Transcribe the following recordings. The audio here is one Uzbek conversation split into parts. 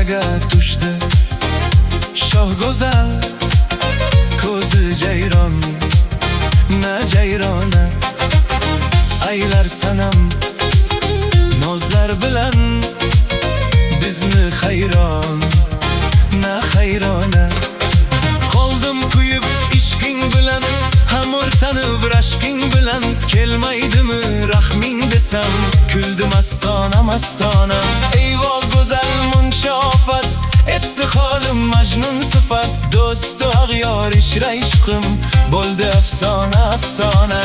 daraga tushdi. Shoh go'zal ko'zi jayron, na jayrona aylar sanam nozlar bilan bizni hayron, na hayrona. Qoldim kuyib ishqing bilan, ham o'rtanib rashqing bilan. Kelmaydimi rahming desam, kuldi mastona mastona. Eyvoh go'zal muncha ofat, etdi holim majnun sifat. Do'stu ag'yor ishra ishqim, bo'ldi afsona afsona.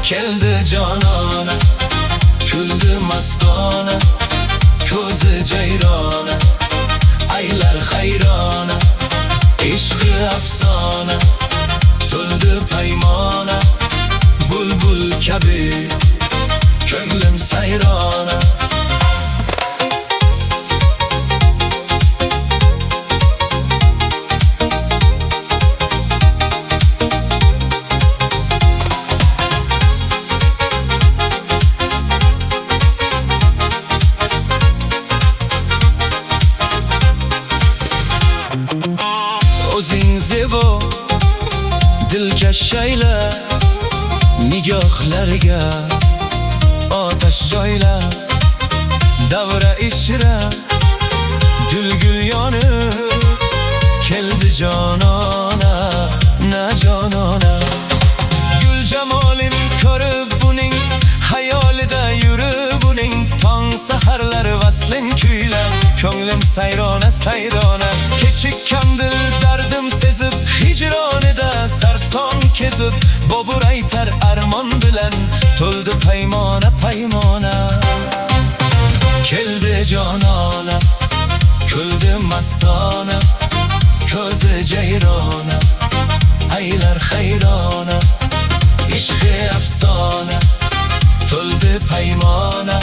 Keldi jonona, kuldi mastona, ko'zi jayrona aylar hayrona. Ishqi afsona, to'ldi paymona. Bulbul kabi ko'nglim sayrona. O'zing zebo, dilkash ayla, nigohlariga otash joyla. Davra ishra gul yonib, keldi jonona, na jonona. Gul jamolin ko'rib buning, hayolida yurib uning. Tong saharlar vaslin kuylab, ko'nglim sayrona sayrona. Kechik kandil dardim sezib, hijronida sarson kezib. Bobur aytar armon bilan, to'ldi paymona paymona. Keldi jonona, kuldi mastona, ko'zi jayrona aylar hayrona. Ishqi afsona, to'ldi paymona.